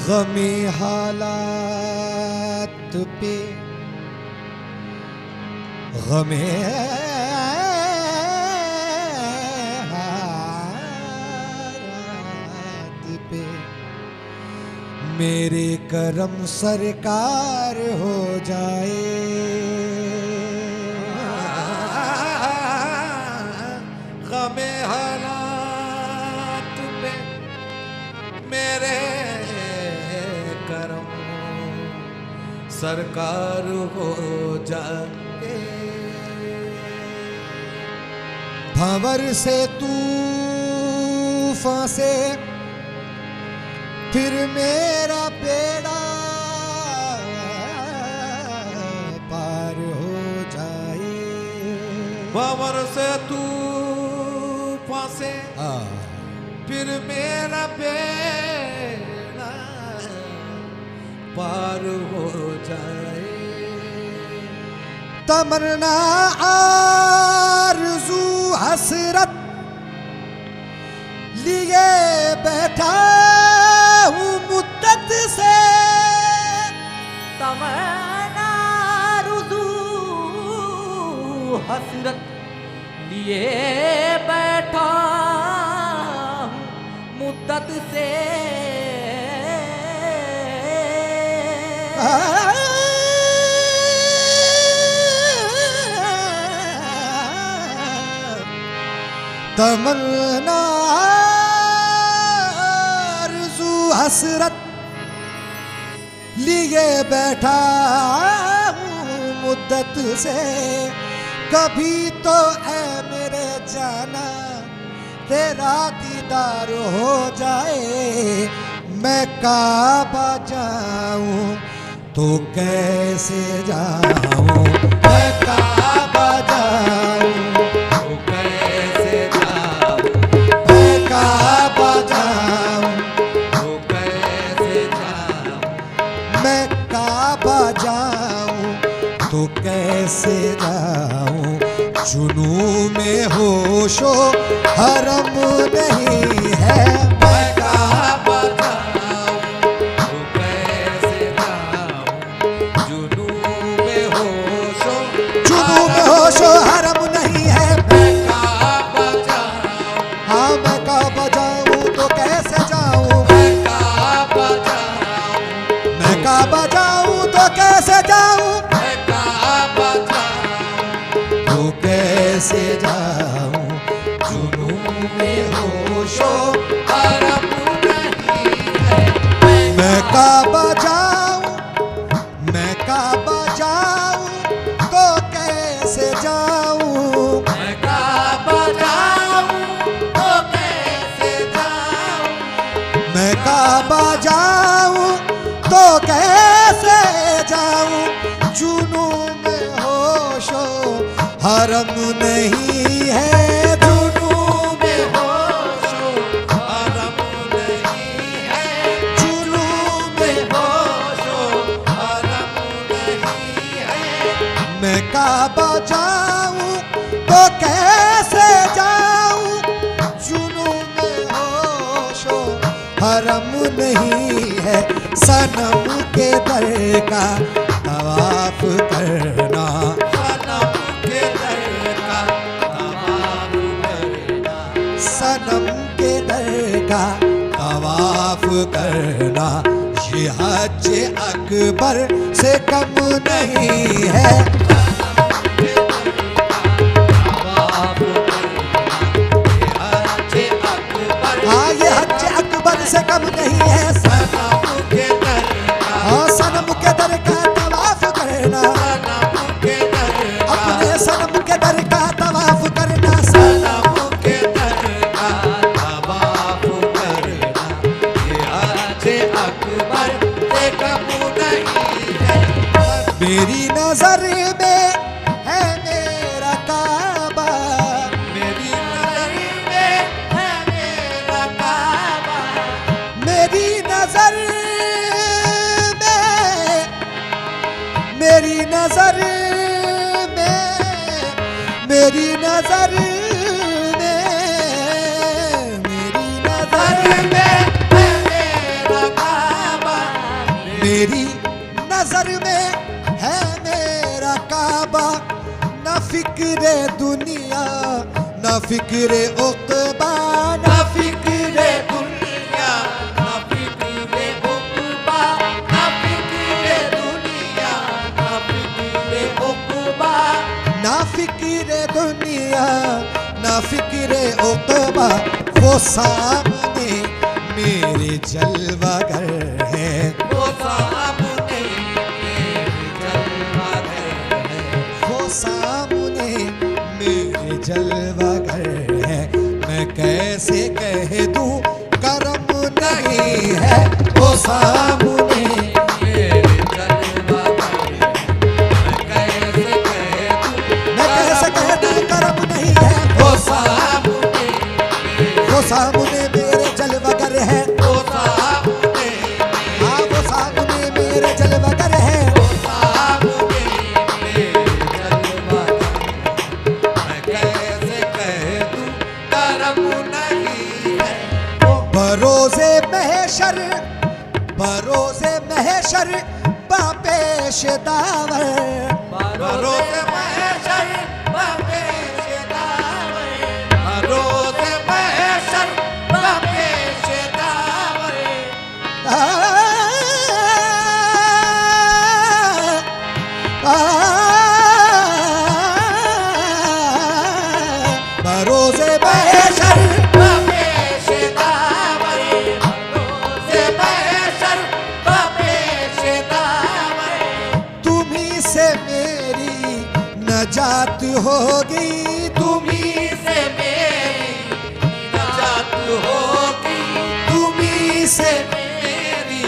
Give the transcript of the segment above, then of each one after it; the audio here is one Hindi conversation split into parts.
गमी हालात पे गमे हालात पे मेरे करम सरकार हो जाए। गमे हालात पे मेरे करम सरकार हो जाए। भंवर से तूफान से फिर मेरा बेड़ा पार हो जाए। भंवर से तूफान से फिर मेरा बेड़ा पार हो जाए। तमन्ना आरज़ू हसरत लिए बैठा हूँ मुद्दत से। तमन्ना आरज़ू हसरत लिए बैठा हूँ मुद्दत से। तमन्ना आरज़ू हसरत लिए बैठा हूँ मुद्दत से। कभी तो ऐ मेरे जाना तेरा दीदार हो जाए। मैं काबा जाऊं तो कैसे जाऊं। मैं काबा जाऊं तो कैसे जाऊं। मैं काबा जाऊं तो कैसे जाऊं। मैं काबा जाऊं तो कैसे जाऊं। जुनू में होशो हरम नहीं है। मैं काबा जाऊं तो कैसे जाऊं। जुनू में होशो हरम नहीं है। मैं काबा जाऊं। हाँ मैं काबा जाऊं तो कैसे जाऊं। मैं काबा जाऊं। मैं काबा जाऊं तो कैसे जाऊं। मैं काबा जाऊं तो कैसे जाऊं। जुनू में होशो हरम नहीं है। मैं काबा जाऊं। मैं काबा जाऊं तो कैसे जाऊं। मैं काबा जाऊं तो कैसे जाऊं। मैं काबा जाऊं तो कैसे जाऊं। जुनू में होशो हरम नहीं है। जुनू में होशो हरम नहीं है। जुनू में होशो हरम नहीं है। मैं काबा जाऊं तो कैसे जाऊं। जुनू में होशो हरम नहीं है। सनम के दर का तवाफ करना। सनम के दर का तवाफ करना। सनम के दर का तवाफ करना। ये हज अकबर से कम नहीं है। हाँ ये हज अकबर से कम नहीं है। हाँ सनम के दर का तवाफ करना। अपने सनम के दर का तवाफ करना। सनम के दर का तवाफ करना। ये हज अकबर से कम मेरी नजर में है मेरा काबा, मेरी नजर में है मेरा काबा, मेरी नजर में, मेरी नजर में, मेरी नजर में, मेरी नजर में है मेरा काबा, मेरी नजर में है मेरा काबा। न फिक्रे दुनिया न फिक्रे उक़बा, ना फिक्रे दुनिया ना फिक्रे उक़बा, ना फिक्रे दुनिया ना फिक्रे उक़बा, ना फिक्रे दुनिया ना फिक्रे उक़बा। वो सामने मेरे जलवागर है, वो सामने मेरे जलवागर है, वो सामने मेरे जलवागर है। मैं कैसे कह दूं करम नहीं है, वो सामने मेरे जलवागर है। मैं कैसे कह दूं करम नहीं है, वो सामने वो सामने मेरे जलवागर है। वो सामने हाँ वो सामने मेरे जलवागर है। वो सामने मेरे जलवागर है। मैं कैसे कह दूं करम नहीं है, बरोज़े महशर, बरोज़े महशर बापेश दावर, बरोज़े महशर बापेश दावर, बरोज़े महशर बापेश दावर, बरोज़े महशर बापेश दावर, बरोज़े महशर बापेश दावर, तुम्ही से मेरी नजात होगी, तुम्ही से मेरी निजात होगी, तुम्ही से मेरी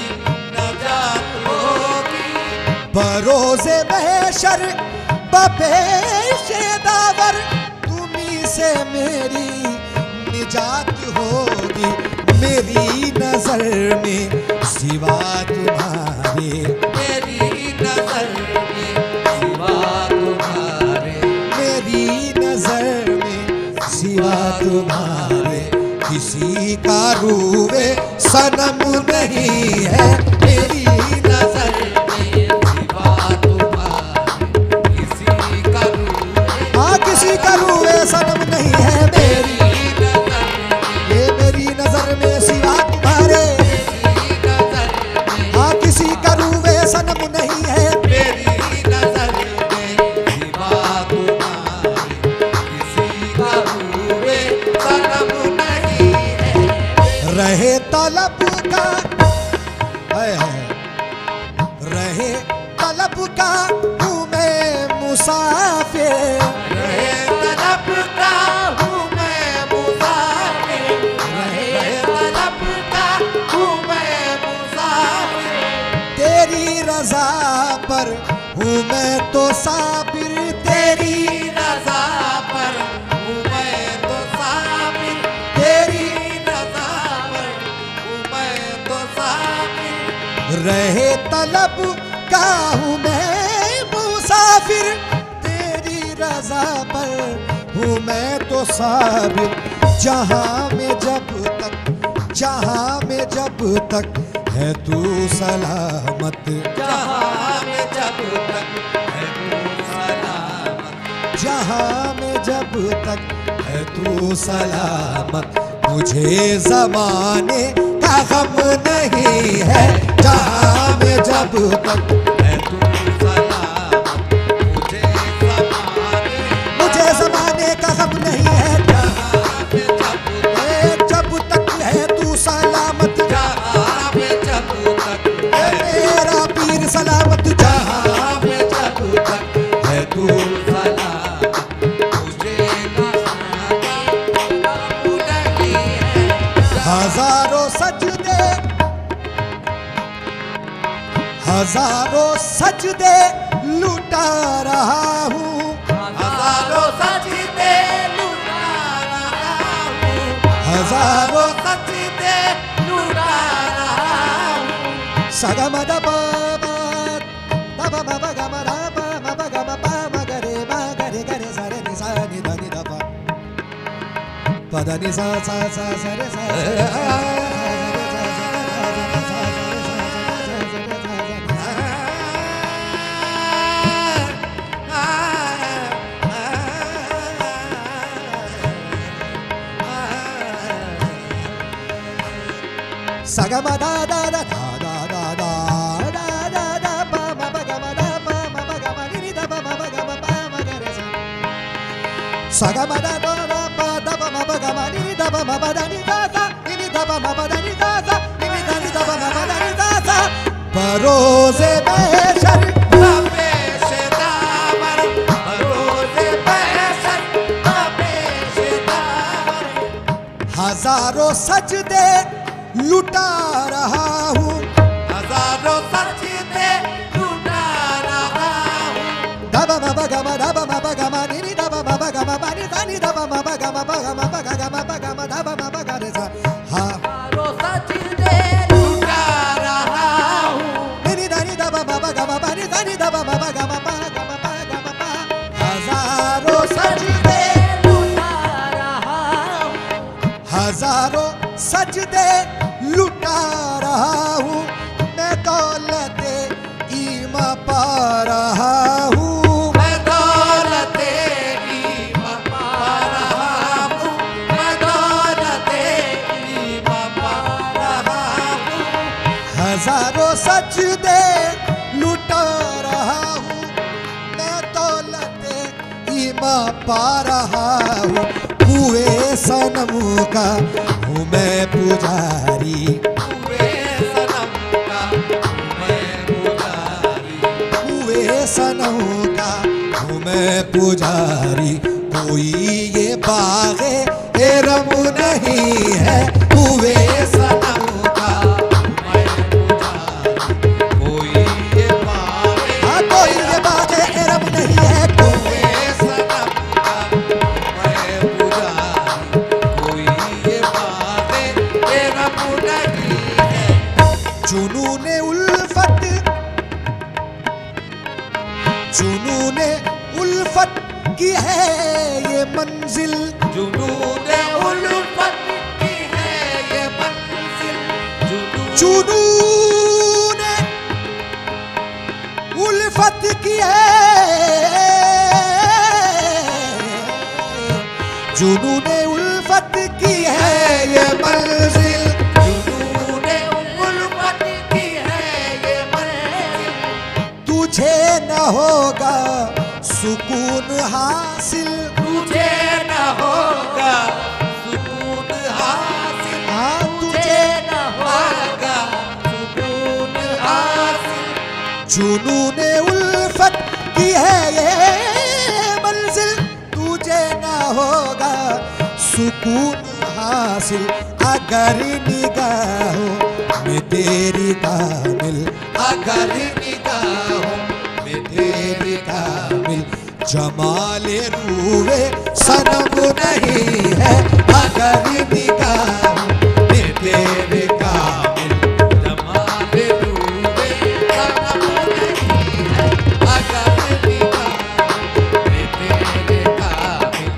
निजात होगी, बरोज़े महशर बापेश दावर। तुम्ही से मेरी निजात होगी। मेरी नजर में सिवा तुम्हारे, मेरी नजर में सिवा तुम्हारे, मेरी नजर में सिवा तुम्हारे किसी का रूवे सनम नहीं है। मेरी नजर में सिवा तुम्हारे किसी का रूप, हाँ किसी का रूवे सनम नहीं है। मेरी ये मेरी नजर में सिवा तुम्हारे, हाँ किसी का रूवे सनम नहीं है। मेरी नजर में सिवा तुम्हारे किसी का रूप सनम नहीं है, रहे तलब का रहे तलब का हूँ मैं मुसाफिर, रहे तलब का हूँ मैं मुसाफिर, रहे तलब का हूँ मैं मुसाफिर, तेरी रजा पर हूँ मैं तो साबिर, तेरी रज़ा पर हूँ मैं तो साबिर, तेरी रज़ा पर हूँ मैं तो साबिर, रहे तलब का हूँ मैं मुसाफिर, तेरी रजा पर हूँ मैं तो साबिर। जहाँ में जब तक, जहाँ में जब तक है तू सलामत, जहाँ में जब तक है तू सलामत, जहाँ में जब तक है तू सलामत, मुझे जमाने का गम नहीं है। जहाँ में जब तक है तू सलामत, मुझे जमाने का गम नहीं है। जहाँ में जब तक है तू सलामत, जहाँ में जब तक मेरा पीर सलामत। जहाँ जहाँ में जब तक है तू सलामत, मुझे नहीं है। हजारों सजदे, हजारों सजदे लुटा रहा हूँ, हजारों सजदे लुटा रहा हूँ, हजारों सजदे लुटा रहा हूँ। सगमद पापा तब मब गम राप मब गम पा मगरे मगरे गरे सरे नि सा नि ध नि ध प पद नि सा सा सा सरे सा सगम दा दा दा दा दा दा दा दा दा दा पा मब गम दा पा मब गम नि ध प मब गम पा मगरे सा सगम दा दा दा पा द प मब गम नि ध प मब द नि दा सा नि ध प मब द नि दा सा नि ध नि ध प मब द नि दा सा बरोज़े महशर पेशेदावर, बरोज़े महशर पेशेदावर। हजारों सजदे लुटा रहा हूँ, हजारों सजदे लुटा रहा हूँ। धब मब गम धब मब गम नि ध प मब गम प नि ध नि ध प मब गम प गम प ग गम प गम धब मब गरे सा हा हजारों सजदे लुटा रहा हूँ। नि ध नि ध प मब गम प नि ध नि ध प मब गम प गम प गम प हजारों सजदे लुटा रहा हूँ। हजारों सजदे लुटा रहा हूँ, मैं दौलते ईमा पा रहा हूँ, मैं दौलते ईमा पा रहा हूँ, मैं दौलते ईमा पा रहा हूँ। हजारों सजदे लुटा रहा हूँ, मैं दौलते ईमा पा रहा हूँ। हुए सनम का हूँ मैं पुजारी, हुए सनम का मैं पुजारी, हुए सनम का हूँ मैं पुजारी। कोई ये बाग़े एरम नहीं है, हुए सनम का मैं पुजारी। कोई ये बागे हाँ कोई ये बाग़े एरम नहीं है, हुए सनम का मैं पुजारी। कोई ये बागे तेरा नहीं है। जुनूने उल्फत, जुनूने उल्फत की है ये मंजिल, जुनूने उल्फत की है ये मंजिल, जुनूने उल्फत की है, जुनूने उल्फत की है ये मंजिल, जुनूने उल्फत की है ये मंजिल। तुझे न होगा सुकून हासिल, तुझे न होगा सुकून हासिल, हाँ तुझे न होगा सुकून हासिल। जुनूने उल्फत की है ये मंजिल, तुझे न होगा सुकून हासिल। अगर निगाहों में तेरी कामिल, अगर निगाहों में तेरी कामिल जमाले रूए सनम नहीं है, अगर निगाहों में तेरे कामिल जमाले रूए सनम नहीं है। अगर निगाहों में तेरे कामिल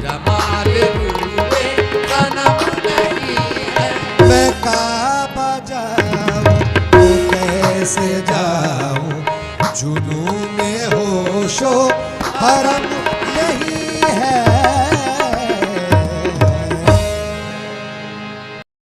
जमाले रूए सनम नहीं है। मैं काबा जाऊं तो कैसे जाऊं, जुनून में होशो हरम नहीं है।